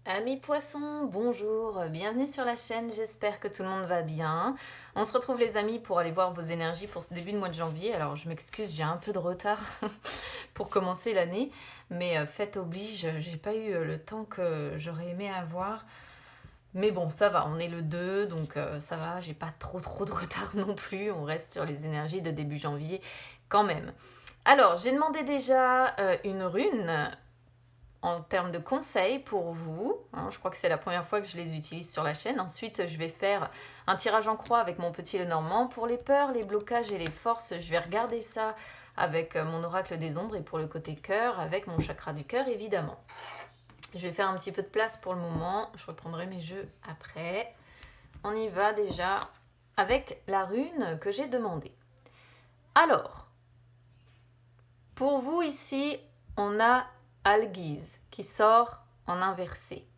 Amis poissons, bonjour, bienvenue sur la chaîne, j'espère que tout le monde va bien. On se retrouve les amis pour aller voir vos énergies pour ce début de mois de janvier. Alors je m'excuse, j'ai un peu de retard pour commencer l'année, mais fête oblige, j'ai pas eu le temps que j'aurais aimé avoir. Mais bon, ça va, on est le 2, donc ça va, j'ai pas trop de retard non plus, on reste sur les énergies de début janvier quand même. Alors, j'ai demandé déjà une rune en termes de conseils pour vous. Je crois que c'est la première fois que je les utilise sur la chaîne. Ensuite, je vais faire un tirage en croix avec mon petit Lenormand. Pour les peurs, les blocages et les forces, je vais regarder ça avec mon oracle des ombres et pour le côté cœur, avec mon chakra du cœur, évidemment. Je vais faire un petit peu de place pour le moment. Je reprendrai mes jeux après. On y va déjà avec la rune que j'ai demandée. Alors, pour vous ici, on a Alghiz qui sort en inversé.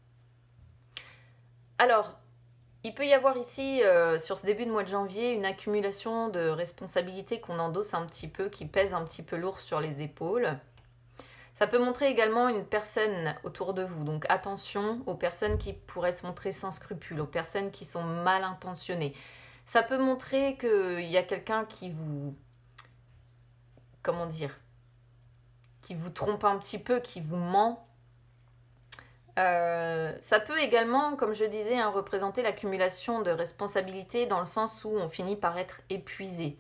Alors, il peut y avoir ici, sur ce début de mois de janvier, une accumulation de responsabilités qu'on endosse un petit peu, qui pèse un petit peu lourd sur les épaules. Ça peut montrer également une personne autour de vous, donc attention aux personnes qui pourraient se montrer sans scrupules, aux personnes qui sont mal intentionnées. Ça peut montrer qu'il y a quelqu'un qui vous... Comment dire, qui vous trompe un petit peu, qui vous ment. Ça peut également, comme je disais, représenter l'accumulation de responsabilités dans le sens où on finit par être épuisé.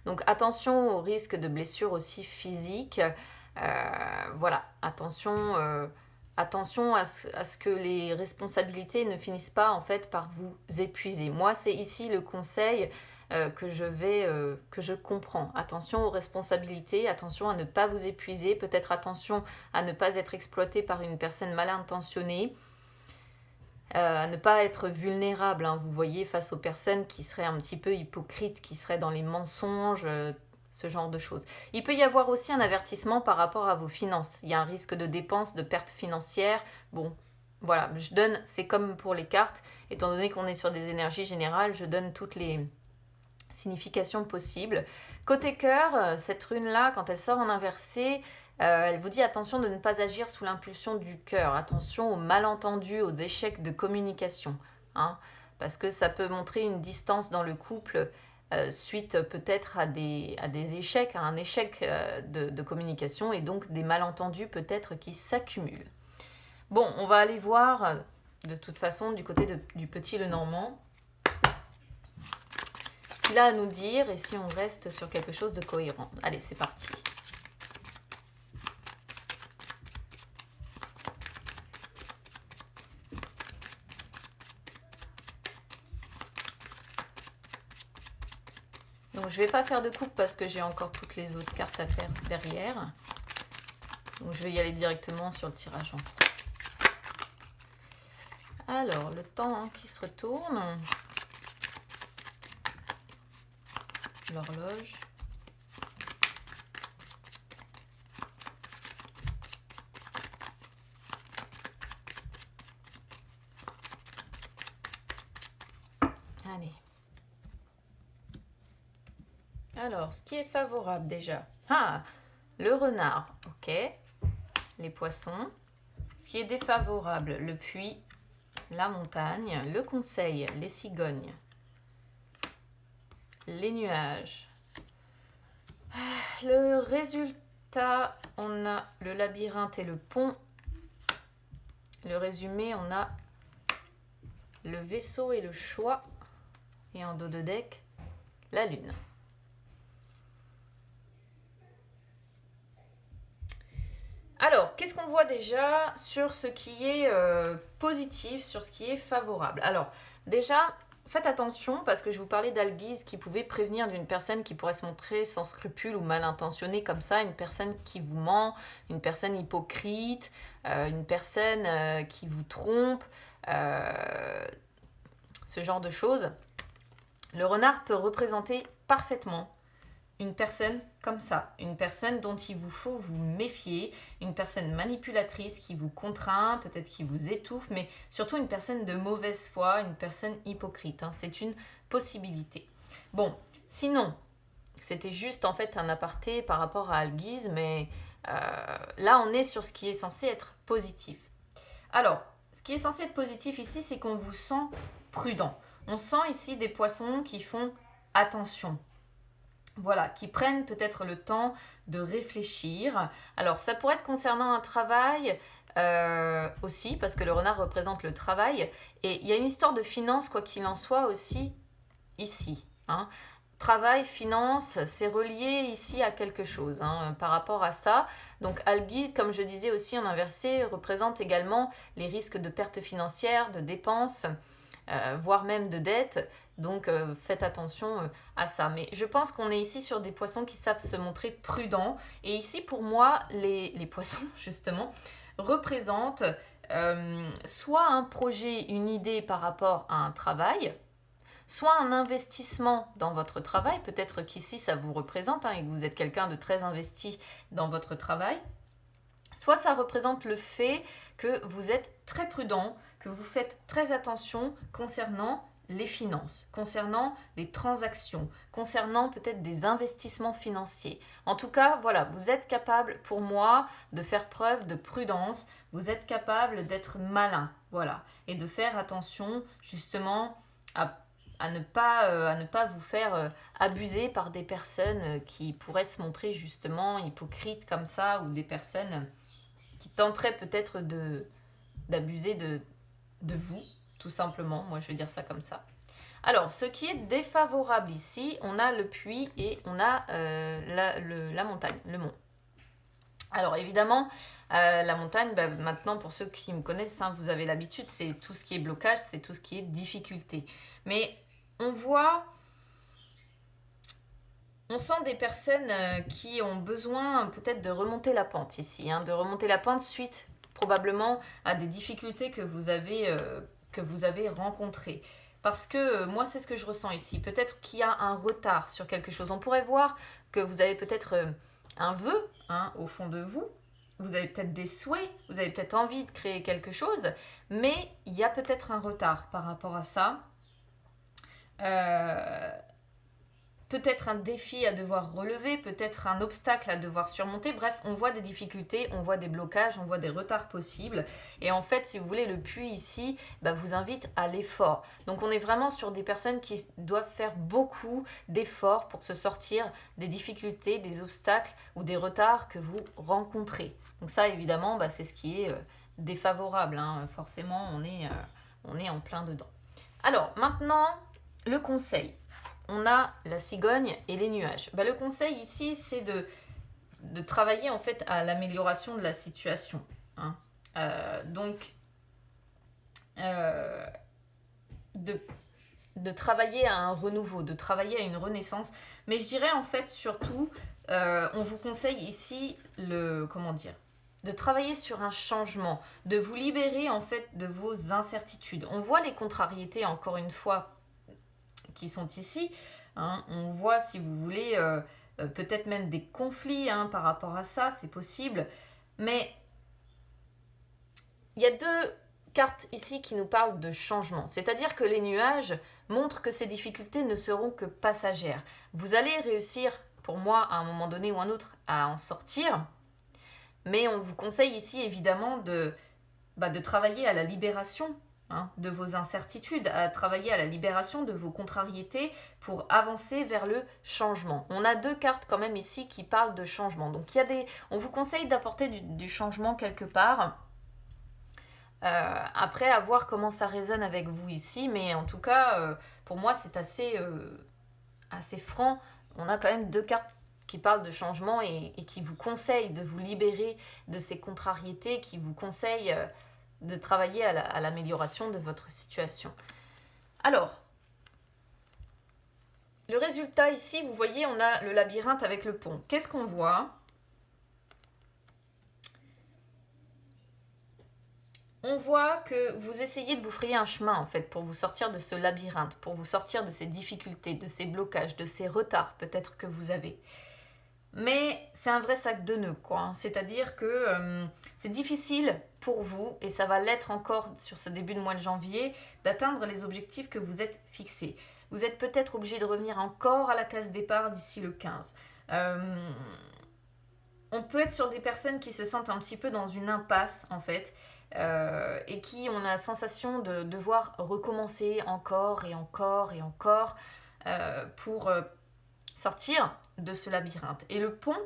Donc attention au risque de blessures aussi physiques. Voilà, attention à ce que les responsabilités ne finissent pas en fait par vous épuiser. Moi, c'est ici le conseil que je comprends. Attention aux responsabilités, attention à ne pas vous épuiser, peut-être attention à ne pas être exploité par une personne mal intentionnée, à ne pas être vulnérable, vous voyez, face aux personnes qui seraient un petit peu hypocrites, qui seraient dans les mensonges, ce genre de choses. Il peut y avoir aussi un avertissement par rapport à vos finances. Il y a un risque de dépenses, de pertes financières. Bon, voilà, je donne, c'est comme pour les cartes, étant donné qu'on est sur des énergies générales, je donne toutes les significations possibles. Côté cœur, cette rune-là, quand elle sort en inversé, elle vous dit attention de ne pas agir sous l'impulsion du cœur, attention aux malentendus, aux échecs de communication, parce que ça peut montrer une distance dans le couple suite peut-être à des échecs, à un échec de communication et donc des malentendus peut-être qui s'accumulent. Bon, on va aller voir de toute façon du côté du petit Lenormand ce qu'il a à nous dire et si on reste sur quelque chose de cohérent. Allez, c'est parti. Donc je ne vais pas faire de coupe parce que j'ai encore toutes les autres cartes à faire derrière. Donc je vais y aller directement sur le tirage en croix. Alors, le temps qui se retourne. L'horloge. Allez. Alors, ce qui est favorable déjà. Le renard, ok. Les poissons. Ce qui est défavorable, le puits, la montagne, le conseil, les cigognes, les nuages. Le résultat, on a le labyrinthe et le pont. Le résumé, on a le vaisseau et le choix. Et en dos de deck, la lune. Alors, qu'est-ce qu'on voit déjà sur ce qui est positif, sur ce qui est favorable? Alors, déjà, faites attention parce que je vous parlais d'Alghiz qui pouvait prévenir d'une personne qui pourrait se montrer sans scrupule ou mal intentionnée comme ça, une personne qui vous ment, une personne hypocrite, une personne qui vous trompe, ce genre de choses. Le renard peut représenter parfaitement une personne comme ça, une personne dont il vous faut vous méfier, une personne manipulatrice qui vous contraint, peut-être qui vous étouffe, mais surtout une personne de mauvaise foi, une personne hypocrite. C'est une possibilité. Bon, sinon, c'était juste en fait un aparté par rapport à Alghiz, mais là on est sur ce qui est censé être positif. Alors, ce qui est censé être positif ici, c'est qu'on vous sent prudent. On sent ici des poissons qui font attention. Voilà, qui prennent peut-être le temps de réfléchir. Alors, ça pourrait être concernant un travail aussi, parce que le renard représente le travail. Et il y a une histoire de finance, quoi qu'il en soit, aussi ici. Hein. Travail, finance, c'est relié ici à quelque chose par rapport à ça. Donc, Alguise, comme je disais aussi en inversé, représente également les risques de pertes financières, de dépenses, voire même de dettes. Donc faites attention à ça. Mais je pense qu'on est ici sur des poissons qui savent se montrer prudents. Et ici, pour moi, les poissons, justement, représentent soit un projet, une idée par rapport à un travail, soit un investissement dans votre travail. Peut-être qu'ici, ça vous représente et que vous êtes quelqu'un de très investi dans votre travail. Soit ça représente le fait que vous êtes très prudent, que vous faites très attention concernant les finances, concernant les transactions, concernant peut-être des investissements financiers. En tout cas, voilà, vous êtes capable pour moi de faire preuve de prudence, vous êtes capable d'être malin, voilà, et de faire attention justement à ne pas vous faire abuser par des personnes qui pourraient se montrer justement hypocrites comme ça, ou des personnes qui tenteraient peut-être d'abuser de vous, tout simplement. Moi, je vais dire ça comme ça. Alors, ce qui est défavorable ici, on a le puits et on a la montagne, le mont. Alors, évidemment, la montagne, maintenant, pour ceux qui me connaissent, vous avez l'habitude, c'est tout ce qui est blocage, c'est tout ce qui est difficulté. Mais on voit... On sent des personnes qui ont besoin peut-être de remonter la pente ici, de remonter la pente suite probablement à des difficultés que vous avez rencontrées. Parce que moi, c'est ce que je ressens ici. Peut-être qu'il y a un retard sur quelque chose. On pourrait voir que vous avez peut-être un vœu au fond de vous. Vous avez peut-être des souhaits, vous avez peut-être envie de créer quelque chose, mais il y a peut-être un retard par rapport à ça. Peut-être un défi à devoir relever, peut-être un obstacle à devoir surmonter. Bref, on voit des difficultés, on voit des blocages, on voit des retards possibles. Et en fait, si vous voulez, le puits ici vous invite à l'effort. Donc on est vraiment sur des personnes qui doivent faire beaucoup d'efforts pour se sortir des difficultés, des obstacles ou des retards que vous rencontrez. Donc ça, évidemment, c'est ce qui est défavorable. Forcément, on est en plein dedans. Alors, maintenant, le conseil. On a la cigogne et les nuages. Le conseil ici, c'est de travailler en fait à l'amélioration de la situation. Donc, de travailler à un renouveau, de travailler à une renaissance. Mais je dirais en fait surtout, on vous conseille ici de travailler sur un changement, de vous libérer en fait de vos incertitudes. On voit les contrariétés encore une fois qui sont ici. On voit, si vous voulez, peut-être même des conflits par rapport à ça, c'est possible. Mais il y a deux cartes ici qui nous parlent de changement. C'est-à-dire que les nuages montrent que ces difficultés ne seront que passagères. Vous allez réussir, pour moi, à un moment donné ou un autre, à en sortir. Mais on vous conseille ici, évidemment, de travailler à la libération de vos incertitudes, à travailler à la libération de vos contrariétés pour avancer vers le changement. On a deux cartes quand même ici qui parlent de changement. Donc on vous conseille d'apporter du changement quelque part. Après, à voir comment ça résonne avec vous ici, mais en tout cas, pour moi, c'est assez franc. On a quand même deux cartes qui parlent de changement et qui vous conseillent de vous libérer de ces contrariétés, qui vous conseillent de travailler à l'amélioration de votre situation. Alors, le résultat ici, vous voyez, on a le labyrinthe avec le pont. Qu'est-ce qu'on voit ? On voit que vous essayez de vous frayer un chemin en fait pour vous sortir de ce labyrinthe, pour vous sortir de ces difficultés, de ces blocages, de ces retards peut-être que vous avez. Mais c'est un vrai sac de nœuds, quoi. C'est-à-dire que c'est difficile pour vous, et ça va l'être encore sur ce début de mois de janvier, d'atteindre les objectifs que vous êtes fixés. Vous êtes peut-être obligé de revenir encore à la case départ d'ici le 15. On peut être sur des personnes qui se sentent un petit peu dans une impasse, en fait. et qui ont la sensation de devoir recommencer encore et encore et encore pour sortir de ce labyrinthe. Et le pont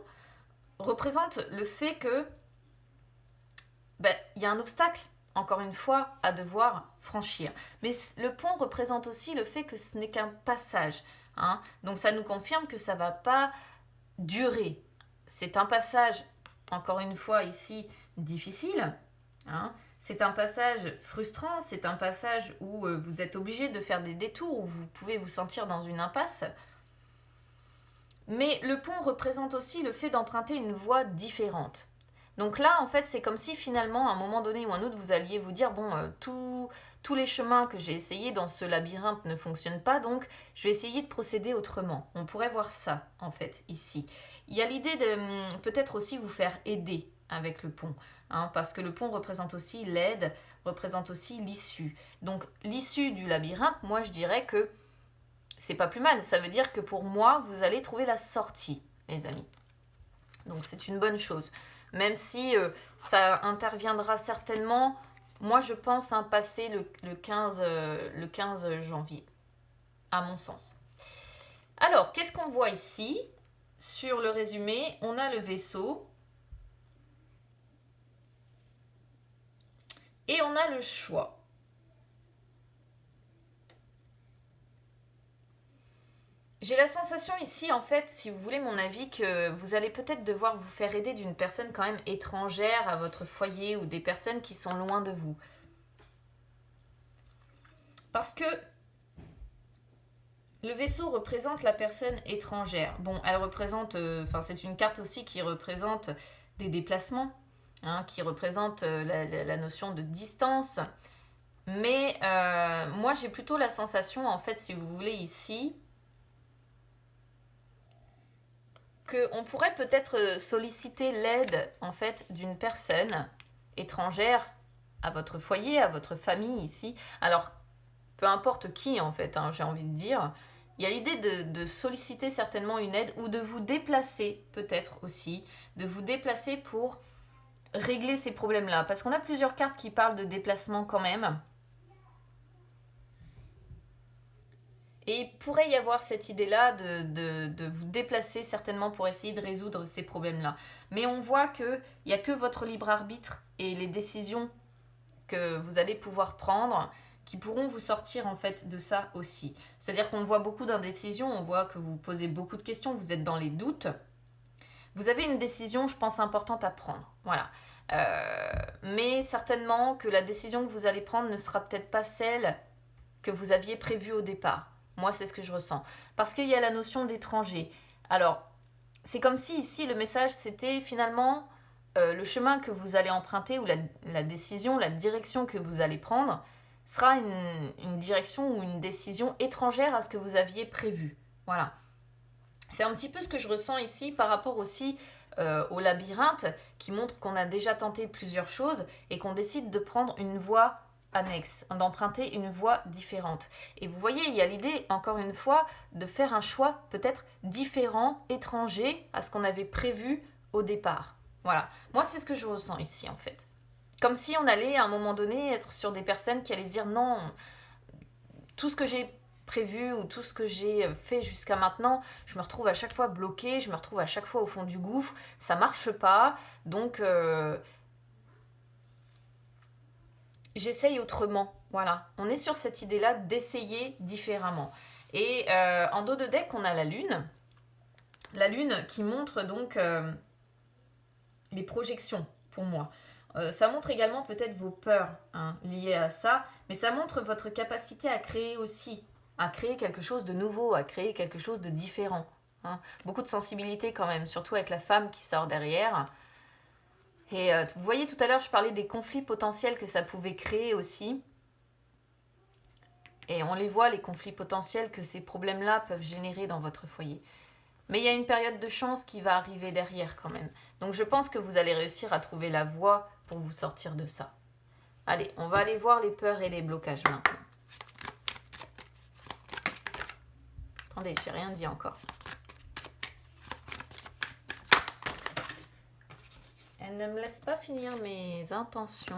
représente le fait que y a un obstacle, encore une fois, à devoir franchir. Mais le pont représente aussi le fait que ce n'est qu'un passage. Hein. Donc ça nous confirme que ça ne va pas durer. C'est un passage, encore une fois ici, difficile. Hein. C'est un passage frustrant, c'est un passage où vous êtes obligé de faire des détours, où vous pouvez vous sentir dans une impasse. Mais le pont représente aussi le fait d'emprunter une voie différente. Donc là, en fait, c'est comme si finalement, à un moment donné ou un autre, vous alliez vous dire, bon, tous les chemins que j'ai essayés dans ce labyrinthe ne fonctionnent pas, donc je vais essayer de procéder autrement. On pourrait voir ça, en fait, ici. Il y a l'idée de peut-être aussi vous faire aider avec le pont, hein, parce que le pont représente aussi l'aide, représente aussi l'issue. Donc l'issue du labyrinthe, moi, je dirais que c'est pas plus mal. Ça veut dire que pour moi, vous allez trouver la sortie, les amis. Donc c'est une bonne chose. Même si ça interviendra certainement, moi je pense, passer le 15 janvier, à mon sens. Alors, qu'est-ce qu'on voit ici? Sur le résumé, on a le vaisseau. Et on a le choix. J'ai la sensation ici, en fait, si vous voulez mon avis, que vous allez peut-être devoir vous faire aider d'une personne quand même étrangère à votre foyer ou des personnes qui sont loin de vous. Parce que le vaisseau représente la personne étrangère. Bon, elle représente, c'est une carte aussi qui représente des déplacements, hein, qui représente la notion de distance. Mais moi, j'ai plutôt la sensation, en fait, si vous voulez, ici, qu'on pourrait peut-être solliciter l'aide en fait d'une personne étrangère à votre foyer, à votre famille ici. Alors, peu importe qui en fait, hein, j'ai envie de dire, il y a l'idée de solliciter certainement une aide ou de vous déplacer peut-être aussi, de vous déplacer pour régler ces problèmes-là. Parce qu'on a plusieurs cartes qui parlent de déplacement quand même. Et il pourrait y avoir cette idée-là de vous déplacer certainement pour essayer de résoudre ces problèmes-là. Mais on voit qu'il n'y a que votre libre arbitre et les décisions que vous allez pouvoir prendre qui pourront vous sortir en fait de ça aussi. C'est-à-dire qu'on voit beaucoup d'indécision, on voit que vous posez beaucoup de questions, vous êtes dans les doutes. Vous avez une décision, je pense, importante à prendre. Voilà. Mais certainement que la décision que vous allez prendre ne sera peut-être pas celle que vous aviez prévue au départ. Moi, c'est ce que je ressens. Parce qu'il y a la notion d'étranger. Alors, c'est comme si ici, le message, c'était finalement le chemin que vous allez emprunter ou la décision, la direction que vous allez prendre sera une direction ou une décision étrangère à ce que vous aviez prévu. Voilà. C'est un petit peu ce que je ressens ici par rapport aussi au labyrinthe qui montre qu'on a déjà tenté plusieurs choses et qu'on décide de prendre une voie annexe, d'emprunter une voie différente. Et vous voyez, il y a l'idée, encore une fois, de faire un choix peut-être différent, étranger à ce qu'on avait prévu au départ. Voilà. Moi, c'est ce que je ressens ici, en fait. Comme si on allait, à un moment donné, être sur des personnes qui allaient se dire non, tout ce que j'ai prévu ou tout ce que j'ai fait jusqu'à maintenant, je me retrouve à chaque fois bloquée, je me retrouve à chaque fois au fond du gouffre, ça marche pas, donc j'essaye autrement. Voilà, on est sur cette idée-là d'essayer différemment. Et en dos de deck, on a la lune qui montre donc les projections pour moi. Ça montre également peut-être vos peurs liées à ça, mais ça montre votre capacité à créer aussi, à créer quelque chose de nouveau, à créer quelque chose de différent. Beaucoup de sensibilité quand même, surtout avec la femme qui sort derrière. Et vous voyez, tout à l'heure, je parlais des conflits potentiels que ça pouvait créer aussi. Et on les voit, les conflits potentiels que ces problèmes-là peuvent générer dans votre foyer. Mais il y a une période de chance qui va arriver derrière quand même. Donc je pense que vous allez réussir à trouver la voie pour vous sortir de ça. Allez, on va aller voir les peurs et les blocages maintenant. Attendez, j'ai rien dit encore. Elle ne me laisse pas finir mes intentions.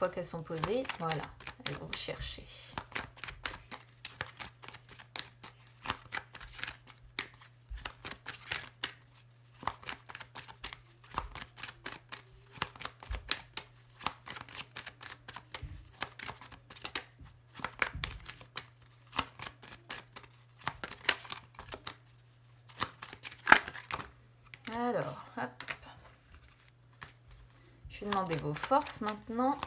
fois qu'elles sont posées, voilà, elles vont chercher. Alors, hop. Je vais demander vos forces maintenant.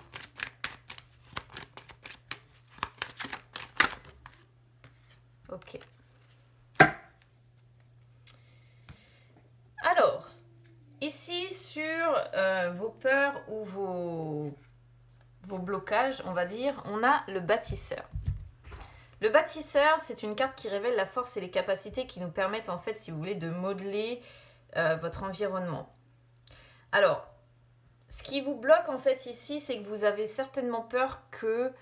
Ok. Alors, ici sur vos peurs ou vos blocages, on va dire, on a le bâtisseur. Le bâtisseur, c'est une carte qui révèle la force et les capacités qui nous permettent, en fait, si vous voulez, de modeler votre environnement. Alors, ce qui vous bloque, en fait, ici, c'est que vous avez certainement peur que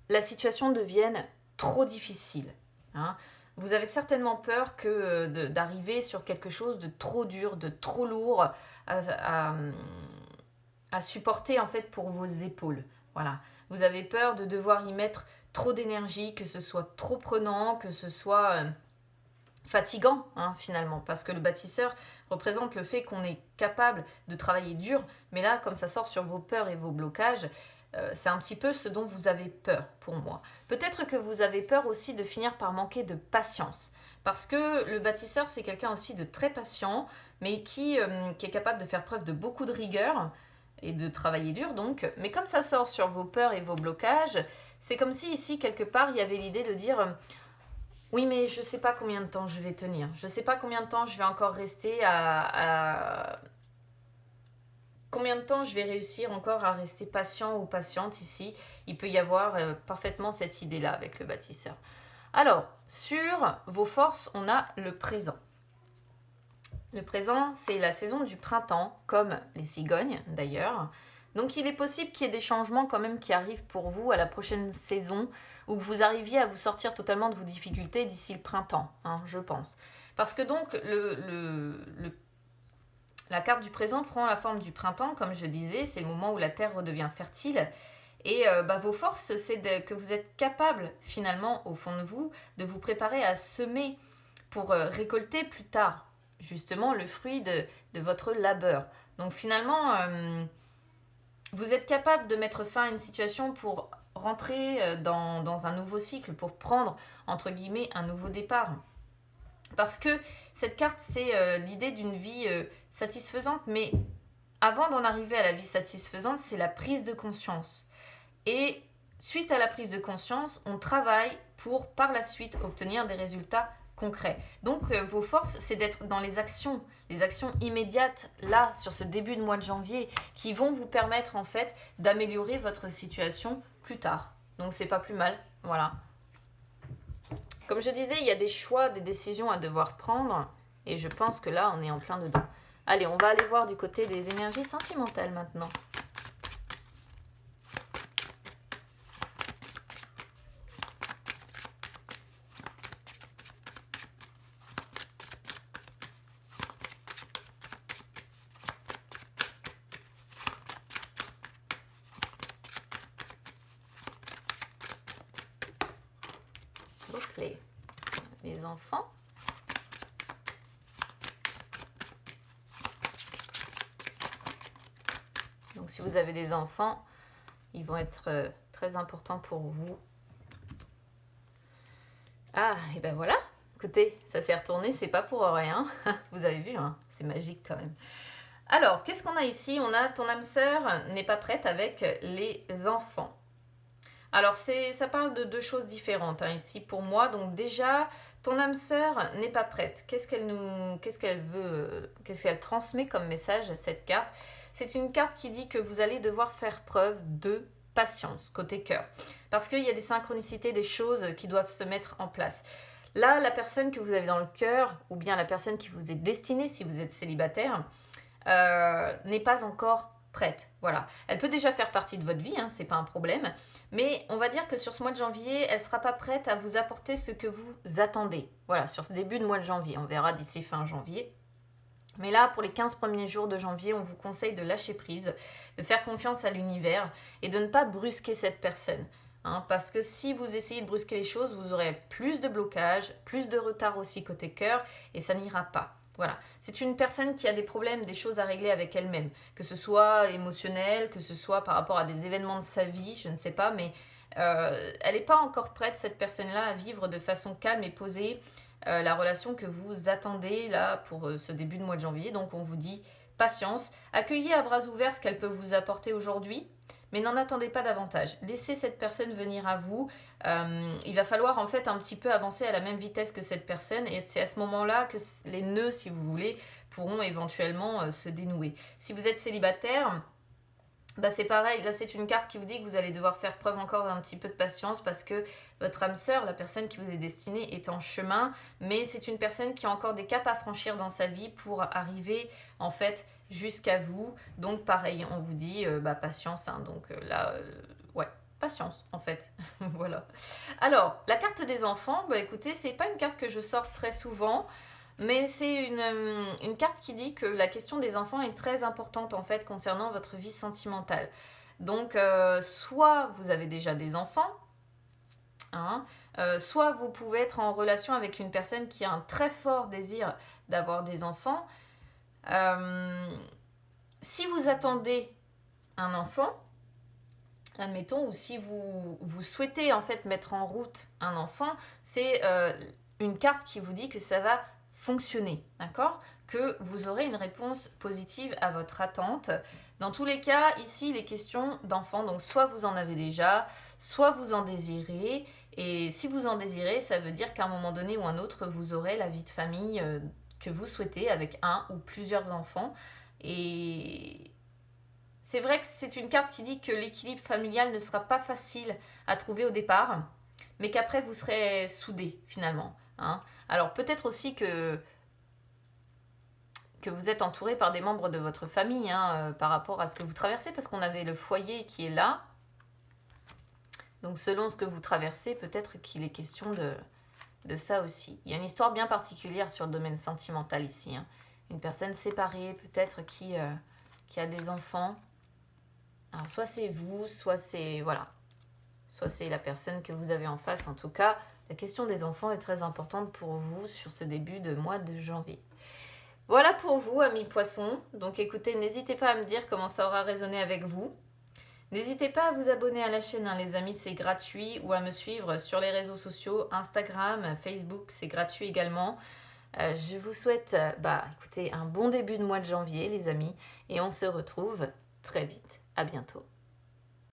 la situation devienne trop difficile. Hein. Vous avez certainement peur d'arriver sur quelque chose de trop dur, de trop lourd à supporter, en fait, pour vos épaules. Voilà. Vous avez peur de devoir y mettre trop d'énergie, que ce soit trop prenant, que ce soit fatigant, hein, finalement, parce que le bâtisseur représente le fait qu'on est capable de travailler dur, mais là, comme ça sort sur vos peurs et vos blocages, c'est un petit peu ce dont vous avez peur, pour moi. Peut-être que vous avez peur aussi de finir par manquer de patience, parce que le bâtisseur, c'est quelqu'un aussi de très patient, mais qui est capable de faire preuve de beaucoup de rigueur, et de travailler dur donc, mais comme ça sort sur vos peurs et vos blocages, c'est comme si ici, quelque part, il y avait l'idée de dire oui, mais je ne sais pas combien de temps je vais tenir, je ne sais pas combien de temps je vais encore rester combien de temps je vais réussir encore à rester patient ou patiente ici. Il peut y avoir parfaitement cette idée-là avec le bâtisseur. Alors, sur vos forces, on a le présent. Le présent, c'est la saison du printemps, comme les cigognes d'ailleurs. Donc il est possible qu'il y ait des changements quand même qui arrivent pour vous à la prochaine saison, ou que vous arriviez à vous sortir totalement de vos difficultés d'ici le printemps, hein, je pense. Parce que donc la carte du présent prend la forme du printemps, comme je disais, c'est le moment où la terre redevient fertile. Et vos forces, c'est que vous êtes capable finalement au fond de vous préparer à semer pour récolter plus tard justement le fruit de votre labeur. Donc finalement, vous êtes capable de mettre fin à une situation pour rentrer dans un nouveau cycle, pour prendre, entre guillemets, un nouveau départ. Parce que cette carte, c'est l'idée d'une vie satisfaisante, mais avant d'en arriver à la vie satisfaisante, c'est la prise de conscience. Et suite à la prise de conscience, on travaille pour, par la suite, obtenir des résultats concret. Donc vos forces, c'est d'être dans les actions immédiates, là, sur ce début de mois de janvier, qui vont vous permettre en fait d'améliorer votre situation plus tard. Donc c'est pas plus mal, voilà. Comme je disais, il y a des choix, des décisions à devoir prendre, et je pense que là, on est en plein dedans. Allez, on va aller voir du côté des énergies sentimentales maintenant. Les enfants. Donc si vous avez des enfants, ils vont être très importants pour vous. Ah, et ben voilà. Écoutez, ça s'est retourné, c'est pas pour rien. Vous avez vu, hein, c'est magique quand même. Alors, qu'est-ce qu'on a ici? On a ton âme sœur n'est pas prête avec les enfants. Alors, ça parle de deux choses différentes hein, ici pour moi. Donc déjà, ton âme sœur n'est pas prête. Qu'est-ce qu'elle transmet comme message à cette carte? C'est une carte qui dit que vous allez devoir faire preuve de patience côté cœur. Parce qu'il y a des synchronicités, des choses qui doivent se mettre en place. Là, la personne que vous avez dans le cœur, ou bien la personne qui vous est destinée si vous êtes célibataire, n'est pas encore prête. Voilà. Elle peut déjà faire partie de votre vie, hein, c'est pas un problème. Mais on va dire que sur ce mois de janvier, elle sera pas prête à vous apporter ce que vous attendez. Voilà, sur ce début de mois de janvier. On verra d'ici fin janvier. Mais là, pour les 15 premiers jours de janvier, on vous conseille de lâcher prise, de faire confiance à l'univers et de ne pas brusquer cette personne. Hein, parce que si vous essayez de brusquer les choses, vous aurez plus de blocages, plus de retard aussi côté cœur et ça n'ira pas. Voilà, c'est une personne qui a des problèmes, des choses à régler avec elle-même, que ce soit émotionnel, que ce soit par rapport à des événements de sa vie, je ne sais pas, mais elle n'est pas encore prête, cette personne-là, à vivre de façon calme et posée la relation que vous attendez là pour ce début de mois de janvier. Donc on vous dit patience, accueillez à bras ouverts ce qu'elle peut vous apporter aujourd'hui, mais n'en attendez pas davantage. Laissez cette personne venir à vous. Il va falloir en fait un petit peu avancer à la même vitesse que cette personne et c'est à ce moment-là que les nœuds, si vous voulez, pourront éventuellement se dénouer. Si vous êtes célibataire, bah c'est pareil, là c'est une carte qui vous dit que vous allez devoir faire preuve encore d'un petit peu de patience parce que votre âme sœur, la personne qui vous est destinée, est en chemin, mais c'est une personne qui a encore des caps à franchir dans sa vie pour arriver en fait jusqu'à vous. Donc pareil, on vous dit patience, hein, donc ouais, patience en fait. Voilà. Alors, la carte des enfants, bah écoutez, c'est pas une carte que je sors très souvent. Mais c'est une carte qui dit que la question des enfants est très importante en fait concernant votre vie sentimentale. Donc soit vous avez déjà des enfants, hein, soit vous pouvez être en relation avec une personne qui a un très fort désir d'avoir des enfants. Si vous attendez un enfant, admettons, ou si vous souhaitez en fait mettre en route un enfant, c'est une carte qui vous dit que ça va fonctionner, d'accord? Que vous aurez une réponse positive à votre attente. Dans tous les cas, ici, il est question d'enfants, donc soit vous en avez déjà, soit vous en désirez, et si vous en désirez, ça veut dire qu'à un moment donné ou un autre, vous aurez la vie de famille que vous souhaitez avec un ou plusieurs enfants. Et c'est vrai que c'est une carte qui dit que l'équilibre familial ne sera pas facile à trouver au départ, mais qu'après vous serez soudés finalement. Hein. Alors peut-être aussi que vous êtes entouré par des membres de votre famille hein, par rapport à ce que vous traversez, parce qu'on avait le foyer qui est là. Donc selon ce que vous traversez, peut-être qu'il est question de ça aussi. Il y a une histoire bien particulière sur le domaine sentimental ici. Hein. Une personne séparée, peut-être qui a des enfants. Alors, soit c'est vous, soit c'est la personne que vous avez en face. En tout cas, la question des enfants est très importante pour vous sur ce début de mois de janvier. Voilà pour vous, amis poissons. Donc écoutez, n'hésitez pas à me dire comment ça aura résonné avec vous. N'hésitez pas à vous abonner à la chaîne, hein, les amis, c'est gratuit, ou à me suivre sur les réseaux sociaux, Instagram, Facebook, c'est gratuit également. Je vous souhaite écoutez, un bon début de mois de janvier, les amis, et on se retrouve très vite. À bientôt.